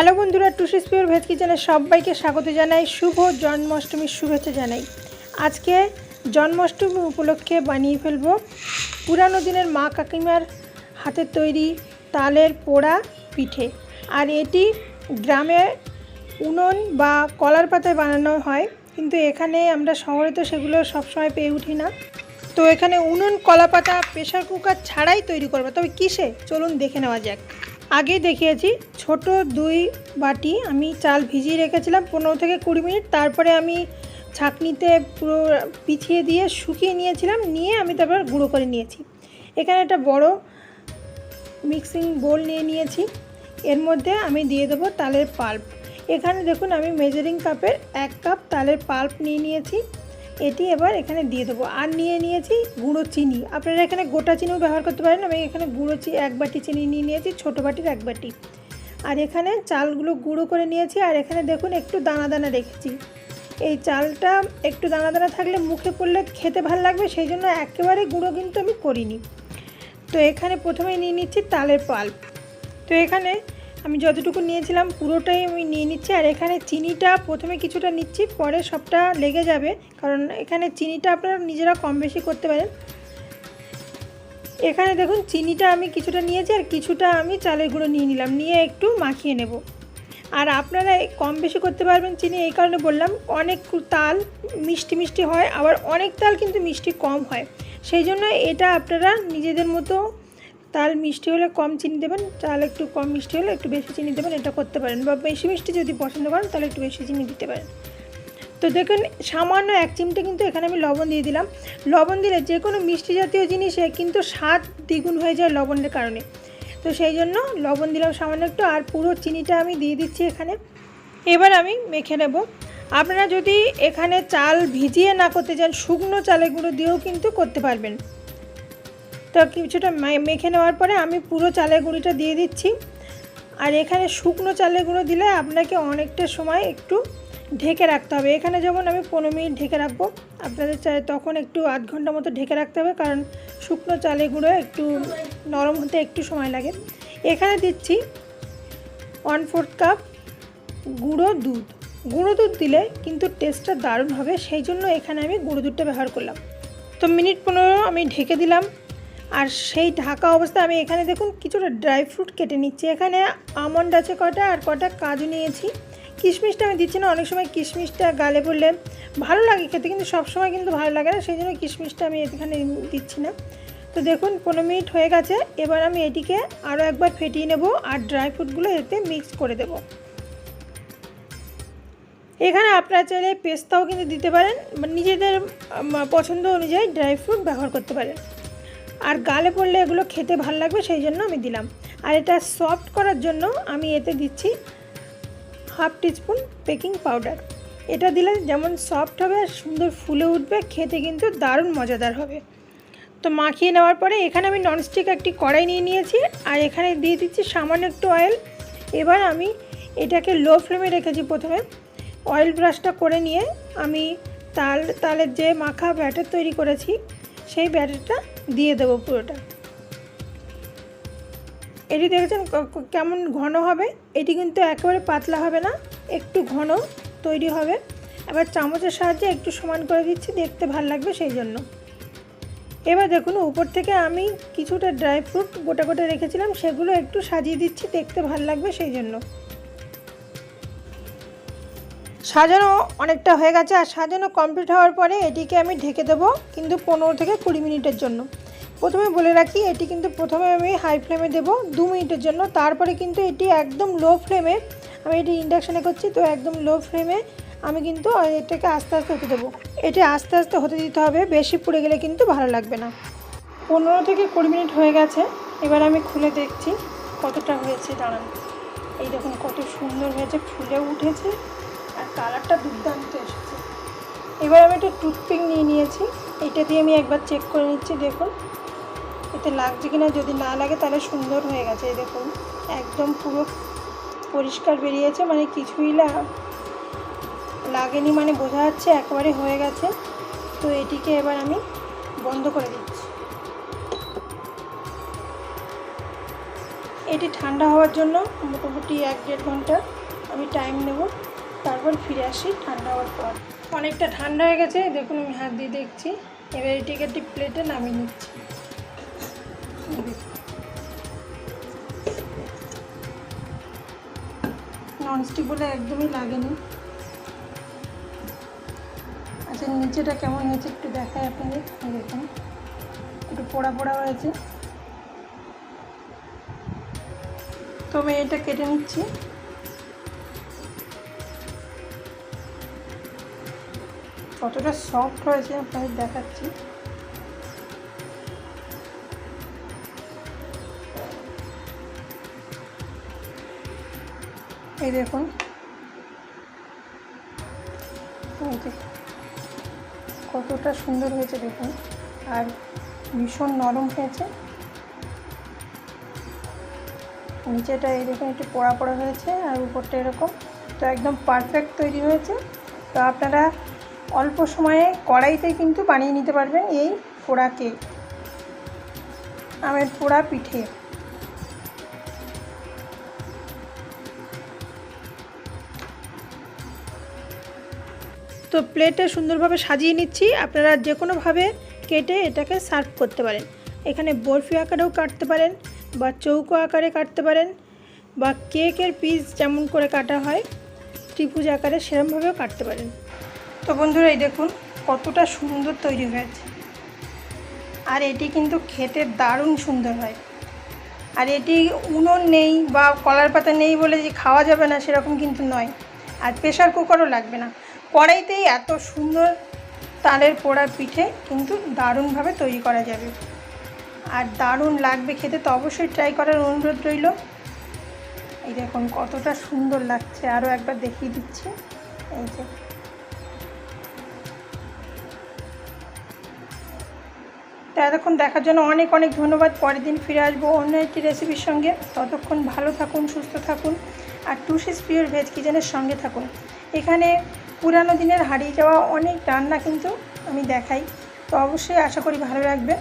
Hello বন্ধুরা, টুসিস pure veg কিচেনে সবাইকে স্বাগত জানাই। শুভ জন্মাষ্টমীর শুভেচ্ছা জানাই। আজকে জন্মাষ্টমী উপলক্ষে বানিয়ে ফেলব পুরানো দিনের মা কাকিমার হাতের তৈরি তালের পোড়া পিঠে। আর এটি গ্রামে উনুন বা কলার পাতায় বানানো হয়, কিন্তু এখানে আমরা শহরে তো সেগুলো সবসময় পেয়ে উঠি না। তো এখানে উনুন, কলা পাতা, প্রেশার কুকার ছাড়াই তৈরি করবো। তবে কিসে, চলুন দেখে নেওয়া যাক। আগে দেখিয়েছি ছোট 2 বাটি আমি চাল ভিজিয়ে রেখেছিলাম 15 থেকে 20 মিনিট। তারপরে আমি ছাঁকনিতে পুরো পিছিয়ে দিয়ে শুকিয়ে নিয়েছিলাম, নিয়ে আমি তারপর গুঁড়ো করে নিয়েছি। এখানে একটা বড় মিক্সিং বোল নিয়ে নিয়েছি। এর মধ্যে আমি দিয়ে দেবো তালের পাল্প। এখানে দেখুন আমি মেজারিং কাপের 1 কাপ তালের পাল্প নিয়ে নিয়েছি। এটি এবার এখানে দিয়ে দেবো। আর নিয়ে নিয়েছি গুঁড়ো চিনি। আপনারা এখানে গোটা চিনিও ব্যবহার করতে পারেন। আমি এখানে গুঁড়ো 1 বাটি চিনি নিয়ে নিয়েছি, ছোটো বাটির 1 বাটি। আর এখানে চালগুলো গুঁড়ো করে নিয়েছি। আর এখানে দেখুন একটু দানা দানা রেখেছি। এই চালটা একটু দানা দানা থাকলে মুখে পড়লে খেতে ভালো লাগবে, সেই জন্য একেবারে গুঁড়ো কিন্তু আমি করিনি। তো এখানে প্রথমে নিয়ে নিচ্ছি তালের পাল্প। তো এখানে আমি যতটুকু নিয়েছিলাম পুরোটাই আমি নিয়ে নিচ্ছি। আর এখানে চিনিটা প্রথমে কিছুটা নিচ্ছি, পরে সবটা লেগে যাবে, কারণ এখানে চিনিটা আপনারা নিজেরা কম বেশি করতে পারেন। এখানে দেখুন চিনিটা আমি কিছুটা নিয়েছি, আর কিছুটা আমি চালের গুঁড়ো নিয়ে নিলাম, নিয়ে একটু মাখিয়ে নেব। আর আপনারা কম বেশি করতে পারবেন চিনি, এই কারণে বললাম। অনেক তাল মিষ্টি মিষ্টি হয়, আবার অনেক তাল কিন্তু মিষ্টি কম হয়, সেই জন্য এটা আপনারা নিজেদের মতো, তাল মিষ্টি হলে কম চিনি দেবেন, চাল একটু কম মিষ্টি হলে একটু বেশি চিনি দেবেন, এটা করতে পারেন। বা বেশি মিষ্টি যদি পছন্দ করেন তাহলে একটু বেশি চিনি দিতে পারেন। তো দেখুন সামান্য 1 চিমটে কিন্তু এখানে আমি লবণ দিয়ে দিলাম। লবণ দিলে যে কোনো মিষ্টি জাতীয় জিনিসে কিন্তু স্বাদ দ্বিগুণ হয়ে যায় লবণের কারণে। তো সেই জন্য লবণ দিলাম সামান্য একটু, আর পুরো চিনিটা আমি দিয়ে দিচ্ছি এখানে। এবার আমি মেখে নেব। আপনারা যদি এখানে চাল ভিজিয়ে না করতে চান, শুকনো চালের গুঁড়ো দিয়েও কিন্তু করতে পারবেন। তো কিছুটা মেখে নেওয়ার পরে আমি পুরো চালের গুঁড়িটা দিয়ে দিচ্ছি। আর এখানে শুকনো চালের গুঁড়ো দিলে আপনাকে অনেকটা সময় একটু ঢেকে রাখতে হবে। এখানে যেমন আমি 15 মিনিট ঢেকে রাখবো, আপনাদের চাই তখন একটু আধ ঘন্টা মতো ঢেকে রাখতে হবে, কারণ শুকনো চালের গুঁড়ো একটু নরম হতে একটু সময় লাগে। এখানে দিচ্ছি 1/4 কাপ গুঁড়ো দুধ। গুঁড়ো দুধ দিলে কিন্তু টেস্টটা দারুণ হবে, সেই জন্য এখানে আমি গুঁড়ো দুধটা ব্যবহার করলাম। তো মিনিট 15 আমি ঢেকে দিলাম। আর সেই ঢাকা অবস্থায় আমি এখানে দেখুন কিছুটা ড্রাই ফ্রুট কেটে নিচ্ছি। এখানে আমন্ড আছে কটা, আর কটা কাজু নিয়েছি। কিশমিশটা আমি দিচ্ছি না, অনেক সময় কিশমিশটা গালে পড়লে ভালো লাগে খেতে, কিন্তু সবসময় কিন্তু ভালো লাগে না, সেই জন্য কিশমিশটা আমি এখানে দিচ্ছি না। তো দেখুন 15 মিনিট হয়ে গেছে। এবার আমি এটিকে আরও একবার ফেটিয়ে নেব, আর ড্রাই ফ্রুটগুলো এতে মিক্স করে দেব। এখানে আপনারা চাইলে পেস্তাও কিন্তু দিতে পারেন, নিজেদের পছন্দ অনুযায়ী ড্রাই ফ্রুট ব্যবহার করতে পারেন। আর গালে পড়লে এগুলো খেতে ভালো লাগবে, সেই জন্য আমি দিলাম। আর এটা সফট করার জন্য আমি এতে দিচ্ছি 1/2 টিস্পুন বেকিং পাউডার। এটা দিলে যেমন সফট হবে আর সুন্দর ফুলে উঠবে, খেতে কিন্তু দারুণ মজাদার হবে। তো মাখিয়ে নেওয়ার পরে এখানে আমি ননস্টিক একটি কড়াই নিয়ে নিয়েছি, আর এখানে দিয়ে দিচ্ছি সামান্য একটু অয়েল। এবার আমি এটাকে লো ফ্লেমে রেখেছি। প্রথমে অয়েল ব্রাশটা করে নিয়ে আমি তালের যে মাখা ব্যাটার তৈরি করেছি সেই ব্যাটারটা দিয়ে দেবো পুরোটা। এটি দেখেছেন কেমন ঘন হবে, এটি কিন্তু একেবারে পাতলা হবে না, একটু ঘন তৈরি হবে। এবার চামচের সাহায্যে একটু সমান করে দিচ্ছি, দেখতে ভালো লাগবে সেই জন্য। এবার দেখুন উপর থেকে আমি কিছুটা ড্রাই ফ্রুট গোটা গোটা রেখেছিলাম, সেগুলো একটু সাজিয়ে দিচ্ছি, দেখতে ভালো লাগবে সেই জন্য। সাজানো অনেকটা হয়ে গেছে। আর সাজানো কমপ্লিট হওয়ার পরে এটিকে আমি ঢেকে দেবো কিন্তু 15 থেকে 20 মিনিটের জন্য। প্রথমে বলে রাখি, এটি কিন্তু প্রথমে আমি হাই ফ্লেমে দেবো 2 মিনিটের জন্য, তারপরে কিন্তু এটি একদম লো ফ্লেমে, আমি এটি ইন্ডাকশানে করছি তো একদম লো ফ্লেমে আমি কিন্তু এটাকে আস্তে আস্তে হতে দেবো। এটি আস্তে আস্তে হতে দিতে হবে, বেশি পুড়ে গেলে কিন্তু ভালো লাগবে না। 15 থেকে 20 মিনিট হয়ে গেছে। এবার আমি খুলে দেখছি কতটা হয়েছে। দাঁড়ান, এই দেখুন কত সুন্দর হয়েছে, ফুলে উঠেছে, আর কালারটা দুর্দান্ত এসেছে। এবার আমি একটা টুথপিক নিয়ে নিয়েছি, এইটা দিয়ে আমি একবার চেক করে নিচ্ছি। দেখুন এতে লাগছে কিনা, যদি না লাগে তাহলে সুন্দর হয়ে গেছে। এই দেখুন একদম পুরো পরিষ্কার বেরিয়েছে, মানে কিছুই লাগেনি, মানে বোঝা যাচ্ছে একেবারে হয়ে গেছে। তো এটিকে এবার আমি বন্ধ করে দিচ্ছি। এটি ঠান্ডা হওয়ার জন্য মোটামুটি 1-1.5 ঘন্টা আমি টাইম নেব, তারপর ফিরে আসি ঠান্ডা হওয়ার পর। অনেকটা ঠান্ডা হয়ে গেছে, দেখুন আমি হাত দিয়ে দেখছি। এবার এটিকে একটি প্লেটে নামিয়ে নিচ্ছি। ননস্টিক বলে একদমই লাগেনি। আচ্ছা, নিচেটা কেমন হয়েছে একটু দেখাই আপনাদের। দেখুন একটু পোড়া পোড়া হয়েছে। তো আমি এটা কেটে নিচ্ছি। কতটা সফট হয়েছে আপনাদের দেখাচ্ছি। এই দেখুন, কতটা সুন্দর হয়েছে দেখুন, আর ভীষণ নরম হয়েছে। নিচেটা এই দেখুন একটু পোড়া পোড়া হয়েছে, আর উপরটা এরকম। তো একদম পারফেক্ট তৈরি হয়েছে। তো আপনারা অল্প সময়ে কড়াইতে কিন্তু বানিয়ে নিতে পারবেন এই পোড়া কেক, আমের পোড়া পিঠে। তো প্লেটে সুন্দরভাবে সাজিয়ে নিচ্ছি। আপনারা যে কোনোভাবে কেটে এটাকে সার্ভ করতে পারেন। এখানে বরফি আকারেও কাটতে পারেন, বা চৌকো আকারে কাটতে পারেন, বা কেকের পিস যেমন করে কাটা হয় ত্রিভুজ আকারে সেরকমভাবেও কাটতে পারেন। তো বন্ধুরা, এই দেখুন কতটা সুন্দর তৈরি হয়েছে। আর এটি কিন্তু খেতে দারুণ সুন্দর হয়। আর এটি উনুন নেই বা কলার পাতা নেই বলে যে খাওয়া যাবে না সেরকম কিন্তু নয়। আর প্রেশার কুকারও লাগবে না, কড়াইতেই এত সুন্দর তালের পোড়া পিঠে কিন্তু দারুণভাবে তৈরি করা যাবে। আর দারুণ লাগবে খেতে। তো অবশ্যই ট্রাই করার অনুরোধ রইল। এই দেখুন কতটা সুন্দর লাগছে, আরও একবার দেখিয়ে দিচ্ছি। এই যে তো এতক্ষণ দেখার জন্য অনেক অনেক ধন্যবাদ। পরের দিন ফিরে আসবো অন্য একটি রেসিপির সঙ্গে। ততক্ষণ ভালো থাকুন, সুস্থ থাকুন, আর টুসিস পিওর ভেজ কিচেনের সঙ্গে থাকুন। এখানে পুরানো দিনের হারিয়ে যাওয়া অনেক রান্না কিন্তু আমি দেখাই। তো অবশ্যই আশা করি ভালো লাগবে।